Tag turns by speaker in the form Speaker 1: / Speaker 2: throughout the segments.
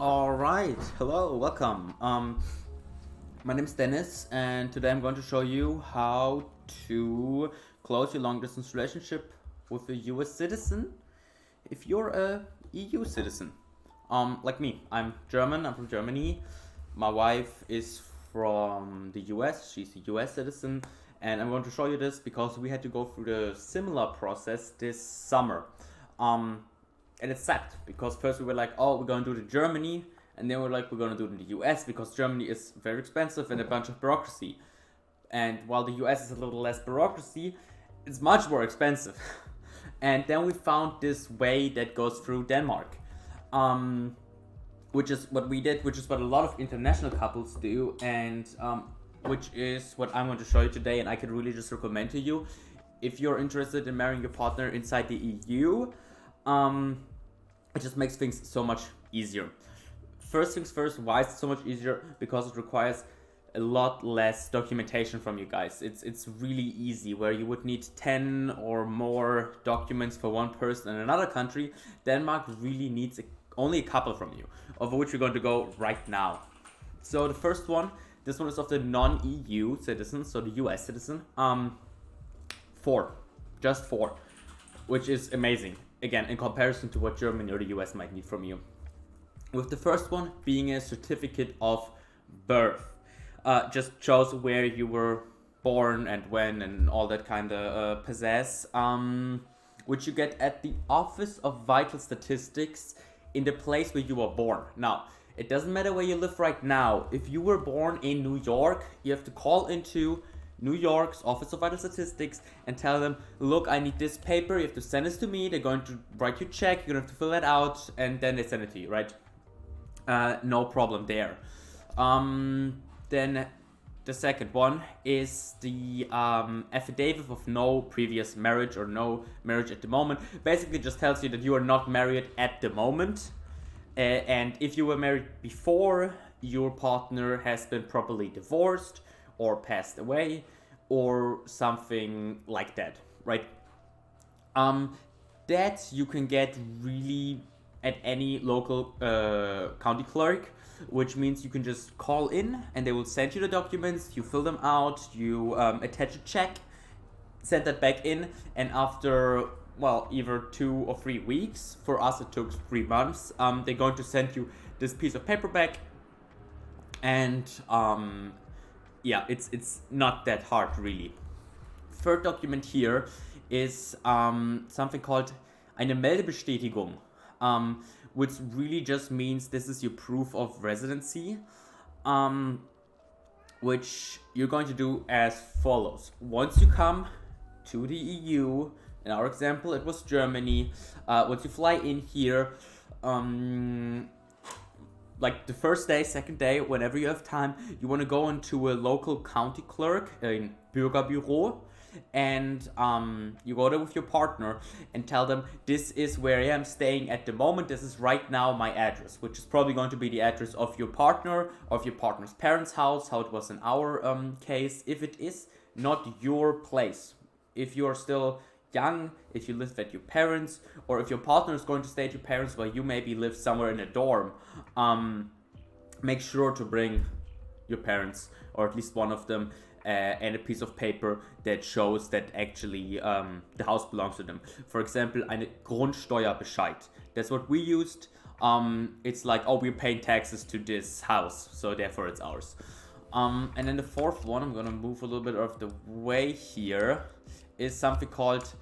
Speaker 1: All right, hello, welcome. My name is Dennis, and today I'm going to show you how to close your long distance relationship with a US citizen if you're a EU citizen. Like me, I'm German, I'm from Germany. My wife is from the US, she's a US citizen, and I'm going to show you this because we had to go through the similar process this summer. And it sucked because first we were like, oh, we're going to do it in Germany, and then we're like, we're going to do it in the US because Germany is very expensive and a bunch of bureaucracy. And while the US is a little less bureaucracy, it's much more expensive. And then we found this way that goes through Denmark, which is what we did, which is what a lot of international couples do, and which is what I'm going to show you today. And I can really just recommend to you if you're interested in marrying your partner inside the EU. It just makes things so much easier. First things first, why is it so much easier? Because it requires a lot less documentation from you guys. It's really easy. Where you would need 10 or more documents for one person in another country, Denmark really needs only a couple from you, over which we're going to go right now. So the first one, this one is of the non-EU citizen, so the US citizen. Just four, which is amazing. Again, in comparison to what Germany or the US might need from you. With the first one being a certificate of birth. Just shows where you were born and when and all that kind of possess. Which you get at the Office of Vital Statistics in the place where you were born. Now, it doesn't matter where you live right now. If you were born in New York, you have to call into New York's Office of Vital Statistics and tell them, look, I need this paper, you have to send this to me, they're going to write you a check, you're going to have to fill that out, and then they send it to you, right? No problem there. Then the second one is the affidavit of no previous marriage or no marriage at the moment. Basically just tells you that you are not married at the moment. And if you were married before, your partner has been properly divorced or passed away or something like that, right? That you can get really at any local county clerk, which means you can just call in and they will send you the documents, you fill them out, you attach a check, send that back in, and after, well, either 2 or 3 weeks, for us it took 3 months, they're going to send you this piece of paper back, and yeah, it's not that hard really. Third document here is something called eine Meldebestätigung, which really just means this is your proof of residency, which you're going to do as follows. Once you come to the EU, in our example it was Germany, once you fly in here, like the first day, second day, whenever you have time, you want to go into a local county clerk, a Bürgerbüro, and you go there with your partner and tell them, this is where I am staying at the moment, this is right now my address, which is probably going to be the address of your partner, of your partner's parents' house, how it was in our case, if it is not your place. If you're still young, if you live at your parents, or if your partner is going to stay at your parents while you maybe live somewhere in a dorm, make sure to bring your parents, or at least one of them, and a piece of paper that shows that actually the house belongs to them. For example, eine Grundsteuerbescheid. That's what we used. It's like, oh, we're paying taxes to this house, so therefore it's ours. And then the fourth one, I'm gonna move a little bit of the way here, is something called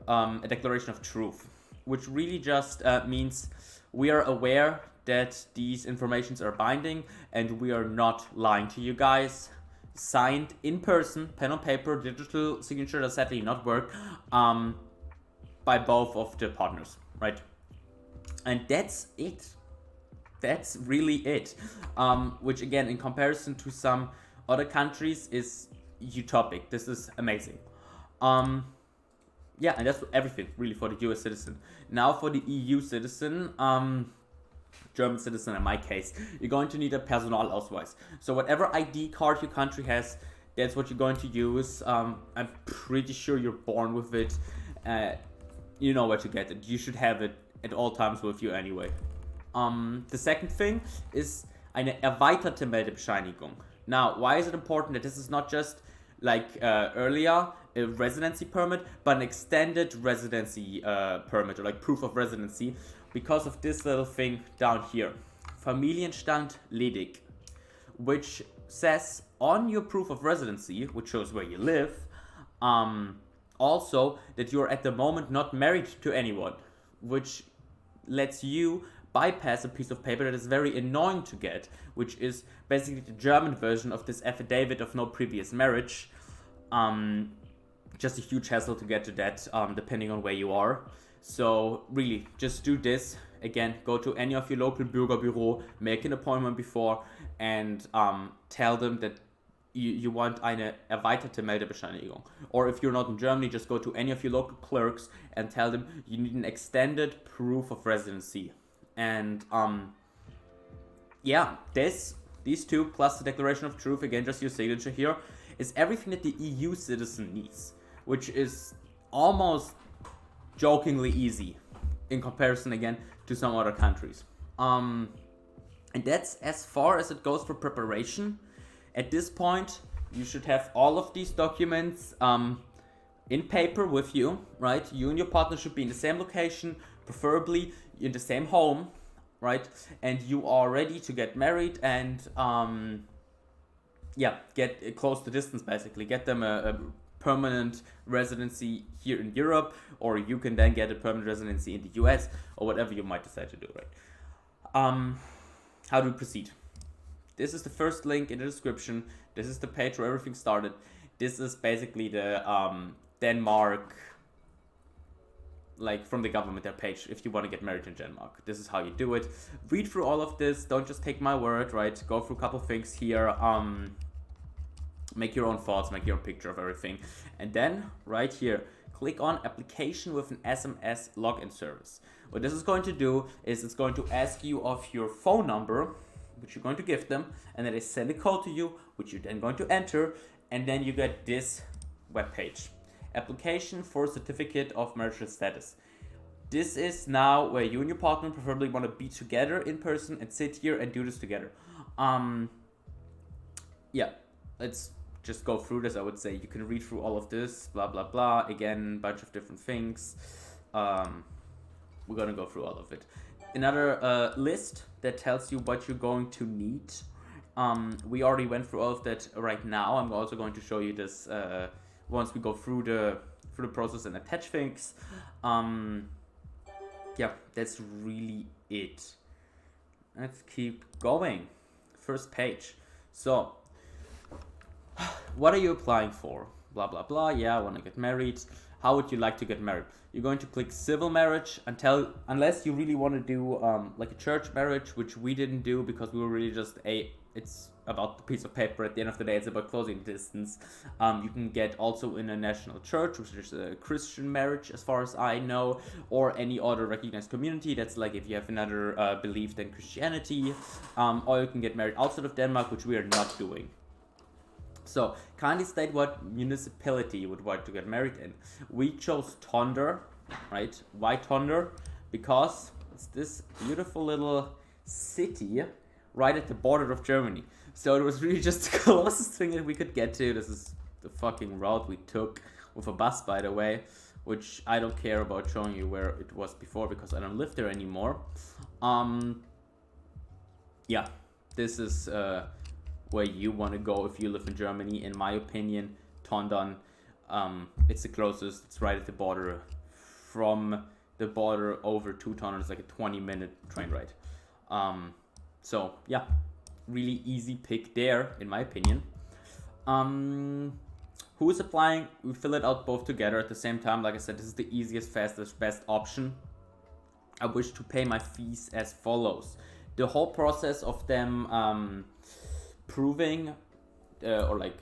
Speaker 1: a declaration of truth, which really just means we are aware that these informations are binding and we are not lying to you guys. Signed in person, pen on paper, digital signature does sadly not work, by both of the partners, right? And that's it. That's really it. Which again, in comparison to some other countries, is utopic. This is amazing. Yeah, and that's everything really for the US citizen. Now for the EU citizen, German citizen in my case, you're going to need a Personalausweis. So whatever ID card your country has, that's what you're going to use. I'm pretty sure you're born with it. You know where to get it. You should have it at all times with you anyway. The second thing is eine erweiterte Meldebescheinigung. Now, why is it important that this is not just like earlier a residency permit, but an extended residency permit, or like proof of residency, because of this little thing down here, Familienstand ledig, which says on your proof of residency, which shows where you live, also that you're at the moment not married to anyone, which lets you bypass a piece of paper that is very annoying to get, which is basically the German version of this affidavit of no previous marriage. Just a huge hassle to get to that, depending on where you are. So really, just do this. Again, go to any of your local Bürgerbüro, make an appointment before, and tell them that you want eine erweiterte Meldebescheinigung. Or if you're not in Germany, just go to any of your local clerks and tell them you need an extended proof of residency. And yeah, these two plus the Declaration of Truth, again just your signature here, is everything that the EU citizen needs, which is almost jokingly easy in comparison again to some other countries. And that's as far as it goes for preparation. At this point, you should have all of these documents in paper with you, right? You and your partner should be in the same location, preferably in the same home, right? And you are ready to get married and get close to distance basically. Get them a permanent residency here in Europe, or you can then get a permanent residency in the US, or whatever you might decide to do, right? How do we proceed? This is the first link in the description. This is the page where everything started. This is basically the Denmark, like from the government, their page, if you want to get married in Denmark. This is how you do it. Read through all of this. Don't just take my word, right? Go through a couple things here. Make your own thoughts, make your own picture of everything. And then, right here, click on application with an SMS login service. What this is going to do is it's going to ask you of your phone number, which you're going to give them, and then they send a code to you, which you're then going to enter, and then you get this webpage. Application for certificate of marital status. This is now where you and your partner preferably want to be together in person and sit here and do this together. Yeah, let's just go through this. I would say you can read through all of this, blah blah blah. Again, bunch of different things. We're gonna go through all of it. Another list that tells you what you're going to need. We already went through all of that right now. I'm also going to show you this once we go through the process and attach things. Yeah, that's really it. Let's keep going. First page. So, what are you applying for? Blah blah blah. Yeah, I want to get married. How would you like to get married? You're going to click civil marriage unless you really want to do like a church marriage, which we didn't do because we were really just it's about the piece of paper. At the end of the day, it's about closing distance. You can get also in a national church, which is a Christian marriage as far as I know, or any other recognized community. That's like if you have another belief than Christianity, or you can get married outside of Denmark, which we are not doing. So, kindly state what municipality you would like to get married in. We chose Tonder, right? Why Tonder? Because it's this beautiful little city right at the border of Germany. So it was really just the closest thing that we could get to. This is the fucking route we took with a bus, by the way, which I don't care about showing you where it was before because I don't live there anymore. Yeah, this is where you want to go if you live in Germany. In my opinion, Tondern, it's the closest. It's right at the border. From the border over to Tondern, it's like a 20-minute train ride. So yeah, really easy pick there, in my opinion. Who is applying? We fill it out both together at the same time. Like I said, this is the easiest, fastest, best option. I wish to pay my fees as follows. The whole process of them proving or like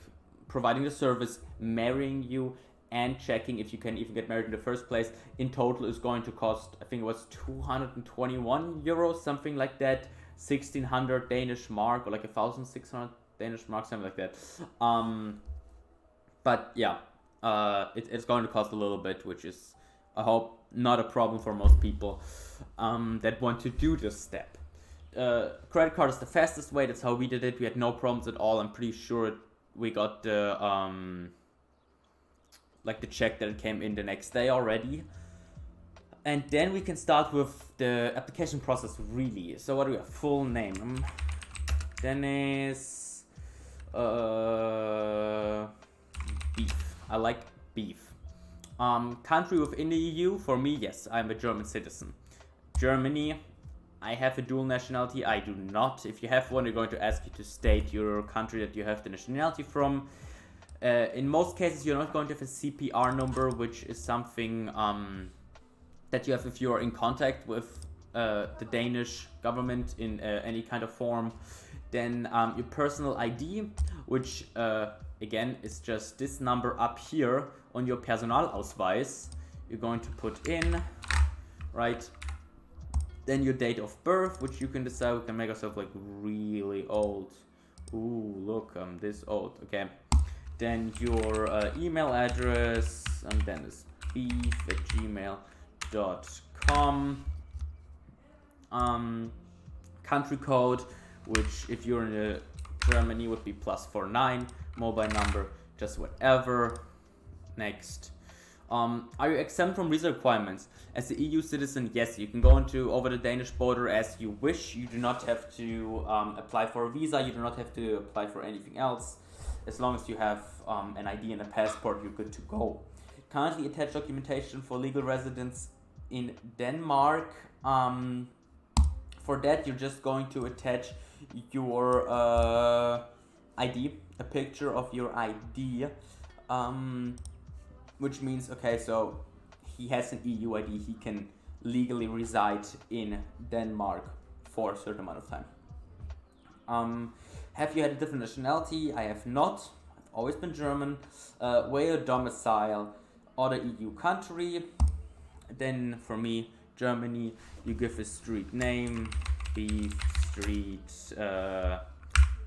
Speaker 1: providing the service, marrying you, and checking if you can even get married in the first place, in total is going to cost, I think it was 221 euros, something like that, 1600 Danish mark, or like 1600 Danish mark, something like that. But yeah, it's going to cost a little bit, which is, I hope, not a problem for most people that want to do this step. credit card is the fastest way. That's how we did it. We had no problems at all. I'm pretty sure we got the like the check that it came in the next day already. And then we can start with the application process really. So what do we have? Full name. Dennis Beef. I like beef. Country within the EU, for me, yes, I'm a German citizen. Germany, I have a dual nationality, I do not. If you have one, they're going to ask you to state your country that you have the nationality from. In most cases, you're not going to have a CPR number, which is something that you have if you're in contact with the Danish government in any kind of form. Then your personal ID, which again is just this number up here on your Personalausweis. You're going to put in, right? Then your date of birth, which you can decide. We can make ourselves like really old. Ooh, look, I'm this old. Okay. Then your email address, and then it's beef@gmail.com. Country code, which if you're in Germany would be +49. Mobile number, just whatever. Next. Are you exempt from visa requirements? As an EU citizen, yes, you can go over the Danish border as you wish. You do not have to apply for a visa. You do not have to apply for anything else. As long as you have an ID and a passport, you're good to go. Currently attach documentation for legal residence in Denmark. For that, you're just going to attach your ID, a picture of your ID. Which means, okay, so he has an EU ID, he can legally reside in Denmark for a certain amount of time. Have you had a different nationality? I have not. I've always been German. Where your domicile, other EU country. Then for me, Germany, you give a street name, Beef Street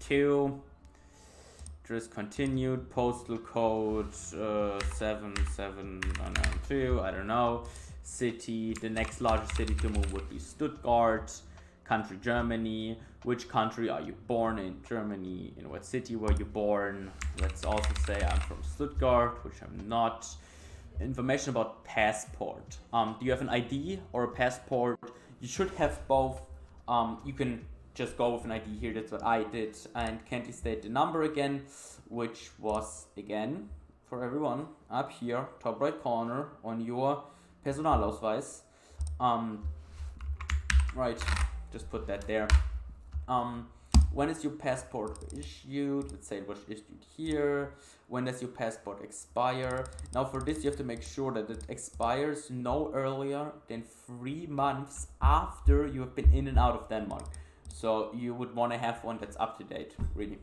Speaker 1: 2. Address continued, postal code 7792, I don't know. City, the next largest city to move would be Stuttgart. Country, Germany. Which country are you born in? Germany. In what city were you born? Let's also say I'm from Stuttgart, which I'm not. Information about passport. Do you have an ID or a passport? You should have both. You can just go with an ID here, that's what I did. And kindly state the number again, which was, again, for everyone, up here, top right corner, on your Personalausweis. Right, just put that there. When is your passport issued? Let's say it was issued here. When does your passport expire? Now for this you have to make sure that it expires no earlier than 3 months after you have been in and out of Denmark. So you would want to have one that's up to date, really.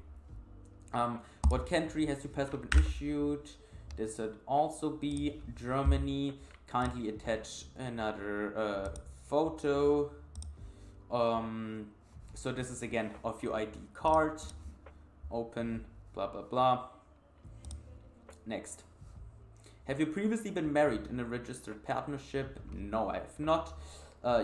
Speaker 1: What country has your passport been issued? This would also be Germany. Kindly attach another photo. So this is again of your ID card. Open, blah blah blah. Next. Have you previously been married in a registered partnership? No, I have not.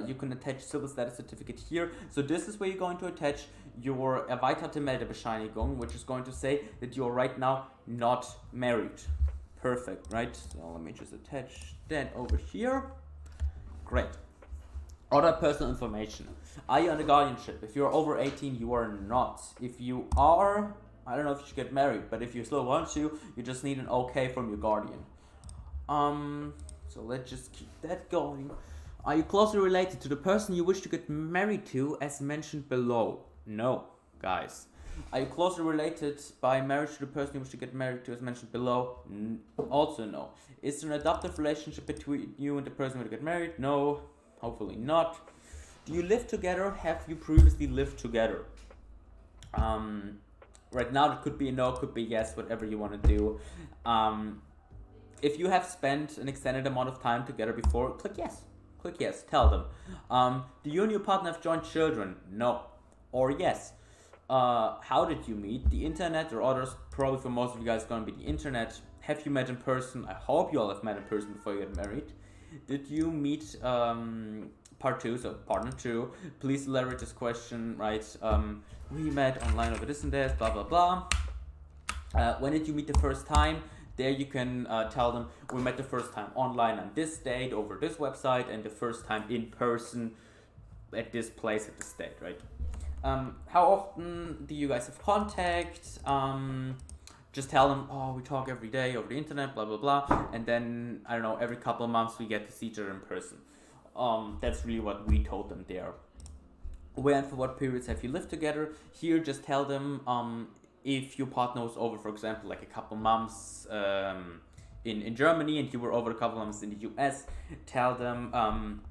Speaker 1: You can attach civil status certificate here. So this is where you're going to attach your erweiterte Meldebescheinigung, which is going to say that you're right now not married. Perfect, right? So let me just attach that over here. Great. Other personal information. Are you on a guardianship? If you're over 18, you are not. If you are, I don't know if you should get married, but if you still want to, you just need an okay from your guardian. So let's just keep that going. Are you closely related to the person you wish to get married to, as mentioned below? No, guys. Are you closely related by marriage to the person you wish to get married to, as mentioned below? Also no. Is there an adoptive relationship between you and the person you want to get married? No, hopefully not. Do you live together? Have you previously lived together? Right now it could be a no, could be yes, whatever you want to do. If you have spent an extended amount of time together before, click yes. Click yes, tell them. Do you and your partner have joint children? No. Or yes. How did you meet? The internet or others? Probably for most of you guys it's going to be the internet. Have you met in person? I hope you all have met in person before you get married. Did you meet part 2, so partner 2, please elaborate this question, right? We met online over this and that, blah blah blah. When did you meet the first time? There you can tell them, we met the first time online on this date over this website, and the first time in person at this place at this date, right? How often do you guys have contact? Just tell them, oh, we talk every day over the internet, blah blah blah, and then I don't know, every couple of months we get to see each other in person. That's really what we told them there. Where and for what periods have you lived together? Here, just tell them if your partner was over, for example, like a couple months in Germany, and you were over a couple months in the US. Tell them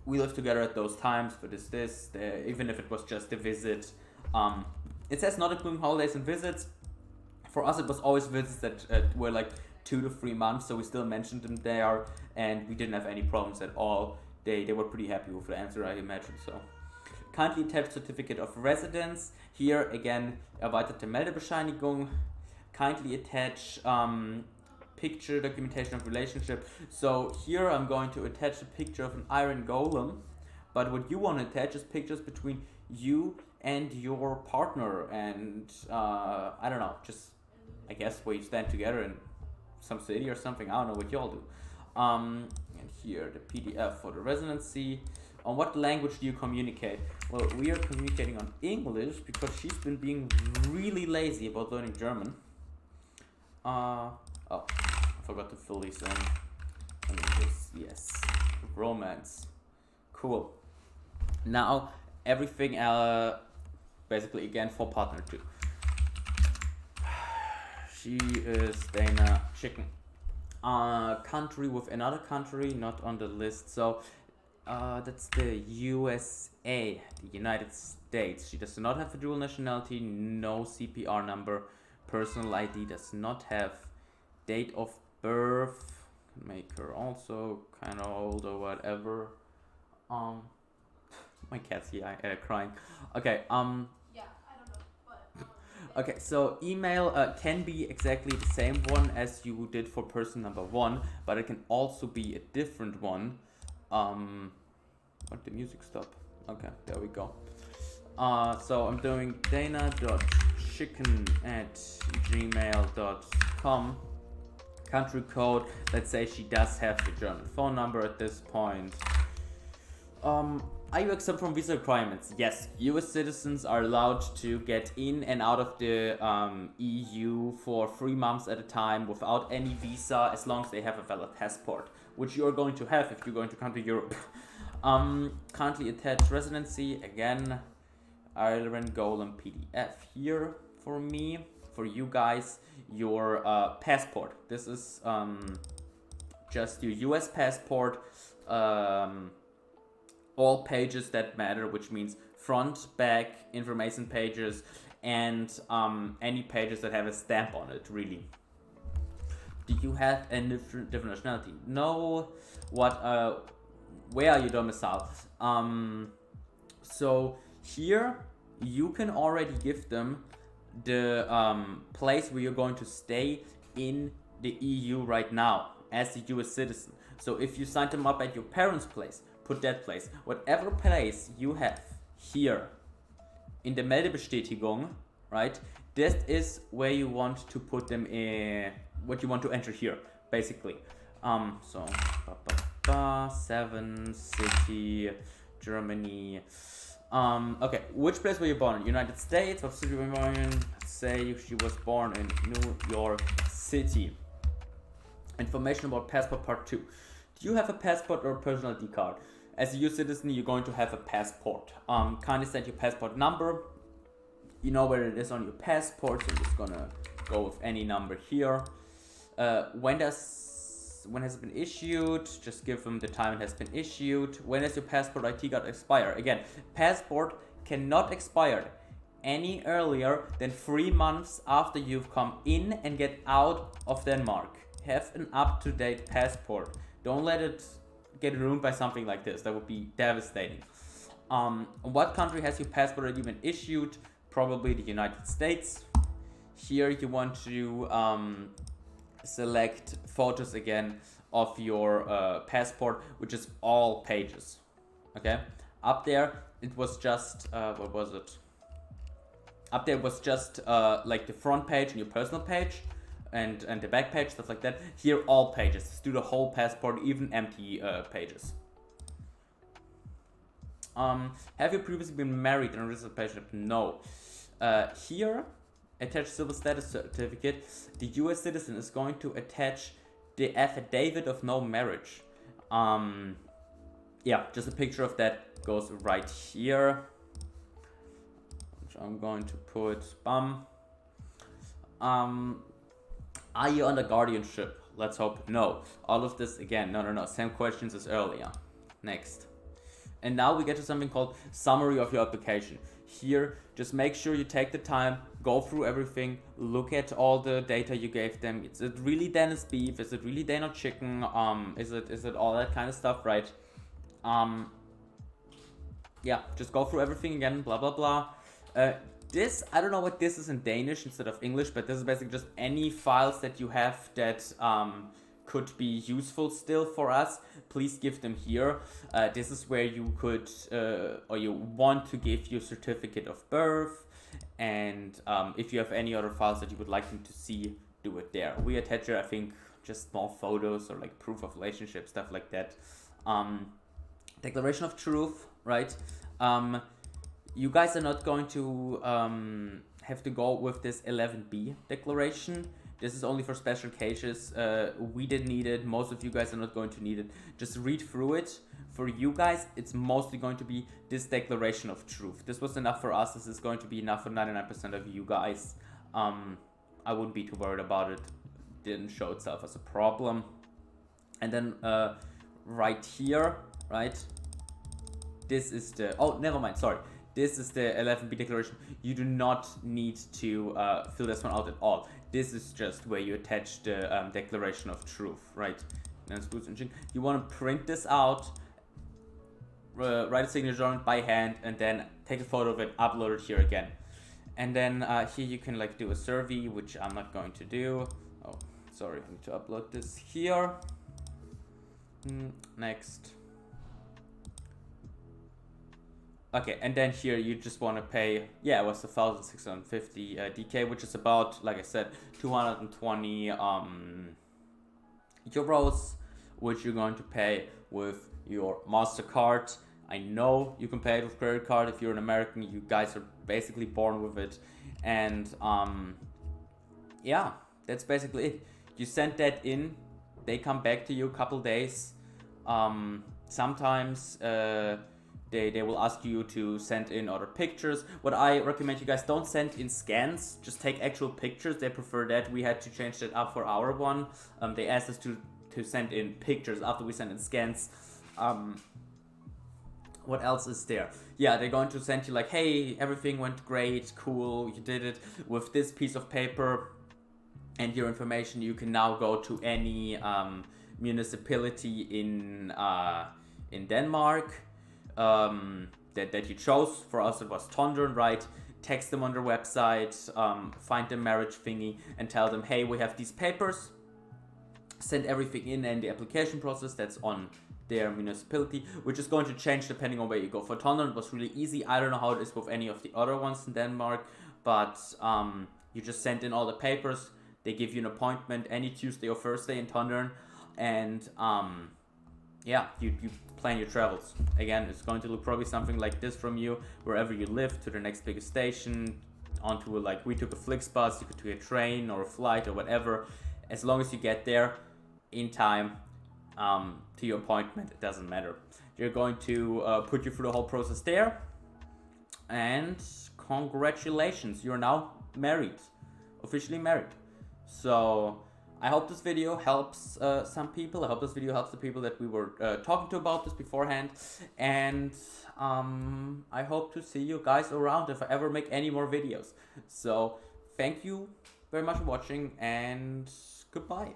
Speaker 1: we lived together at those times for this, even if it was just a visit. It says not including holidays and visits. For us, it was always visits that were like 2 to 3 months, so we still mentioned them there, and we didn't have any problems at all. They were pretty happy with the answer, I imagine. So, kindly attach certificate of residence. Here again, erweiterte Meldebescheinigung. Kindly attach picture documentation of relationship. So here I'm going to attach a picture of an iron golem, but what you want to attach is pictures between you and your partner, and I don't know, just I guess where you stand together in some city or something. I don't know what y'all do. And here the PDF for the residency. On what language do you communicate? Well, we are communicating on English because she's been being really lazy about learning German. Oh, I forgot to fill these in. I mean, this, yes, romance. Cool. Now everything basically again for partner 2. She is Dana Chicken. Country with another country not on the list, so that's the USA, the United States. She does not have a dual nationality, no CPR number, personal ID, does not have date of birth, can make her also kind of old or whatever. My cat's here crying. Okay, yeah, I don't know, but okay, so email can be exactly the same one as you did for person number 1, but it can also be a different one. What, the music stop? Okay, there we go. So I'm doing dana.chicken@gmail.com. Country code, let's say she does have the German phone number at this point. Are you exempt from visa requirements? Yes, US citizens are allowed to get in and out of the EU for 3 months at a time without any visa, as long as they have a valid passport, which you're going to have if you're going to come to Europe. Currently attached residency, again, Iron Golem PDF here for me, for you guys, your passport. This is just your US passport, all pages that matter, which means front, back, information pages, and any pages that have a stamp on it, really. Do you have a different nationality? No. What? Where are you domiciled? So here you can already give them the place where you're going to stay in the EU right now as a US citizen. So if you signed them up at your parents' place, put that place. Whatever place you have here in the Meldebestätigung, right? This is where you want to put them in, what you want to enter here, basically. So 7 city, Germany. Okay, which place were you born in? United States. What city were you born in? Let's say she was born in New York City. Information about passport part 2. Do you have a passport or a personal ID card? As a US citizen, you're going to have a passport. Kindly send your passport number. You know where it is on your passport, so I'm just gonna go with any number here. When has it been issued? Just give them the time it has been issued. When does your passport ID card expire? Again, passport cannot expire any earlier than 3 months after you've come in and get out of Denmark. Have an up-to-date passport. Don't let it get ruined by something like this. That would be devastating. What country has your passport already been issued? Probably the United States. Here you want to select photos again of your passport, which is all pages. Okay, up there it was just what was it? Up there was just like the front page and your personal page, and the back page, stuff like that. Here, all pages. Let's do the whole passport, even empty pages. Have you previously been married and registered patient? No. Here, attach civil status certificate. The U.S. citizen is going to attach the affidavit of no marriage. Yeah, just a picture of that goes right here. Which I'm going to put Are you under guardianship? Let's hope no. All of this again, no. Same questions as earlier. Next. And now we get to something called summary of your application. Here, just make sure you take the time, go through everything, look at all the data you gave them. Is it really Danish beef? Is it really Danish chicken? Is it all that kind of stuff, right? Yeah, just go through everything again, blah blah blah. This, I don't know what this is in Danish instead of English, but this is basically just any files that you have that could be useful still for us. Please give them here. This is where you could, or you want to give your certificate of birth, and if you have any other files that you would like them to see, do it there. We attach here, I think, just small photos or like proof of relationship, stuff like that. Declaration of truth, right? You guys are not going to have to go with this 11B declaration. This is only for special cases. We didn't need it. Most of you guys are not going to need it. Just read through it. For you guys, it's mostly going to be this declaration of truth. This was enough for us. This is going to be enough for 99% of you guys. I wouldn't be too worried about it. Didn't show itself as a problem. And then right here, right? This is the, oh, never mind, sorry. This is the 11B declaration. You do not need to fill this one out at all. This is just where you attach the declaration of truth, right? You want to print this out, write a signature on it by hand, and then take a photo of it, upload it here again. And then here you can like do a survey, which I'm not going to do. Oh, sorry, I need to upload this here. Next. Okay, and then here you just want to pay, yeah, it was 1,650 DK, which is about, like I said, 220 euros, which you're going to pay with your MasterCard. I know you can pay it with credit card. If you're an American, you guys are basically born with it. And yeah, that's basically it. You send that in, they come back to you a couple days. Sometimes they will ask you to send in other pictures. What I recommend you guys, don't send in scans, just take actual pictures. They prefer that. We had to change that up for our one. They asked us to send in pictures after we send in scans. What else is there? Yeah, they're going to send you like, hey, everything went great, cool, you did it with this piece of paper and your information. You can now go to any municipality in Denmark that you chose. For us it was Tondern, right? Text them on their website, find the marriage thingy and tell them, hey, we have these papers. Send everything in and the application process that's on their municipality, which is going to change depending on where you go. For Tondern it was really easy. I don't know how it is with any of the other ones in Denmark, but you just send in all the papers. They give you an appointment any Tuesday or Thursday in Tondern, and yeah, you plan your travels. Again, it's going to look probably something like this from you, wherever you live, to the next biggest station, onto a, like we took a Flixbus, you could take a train or a flight or whatever. As long as you get there in time to your appointment, it doesn't matter. They're going to put you through the whole process there, and congratulations, you're now married, officially married. So I hope this video helps some people. I hope this video helps the people that we were talking to about this beforehand. And I hope to see you guys around if I ever make any more videos. So thank you very much for watching, and goodbye.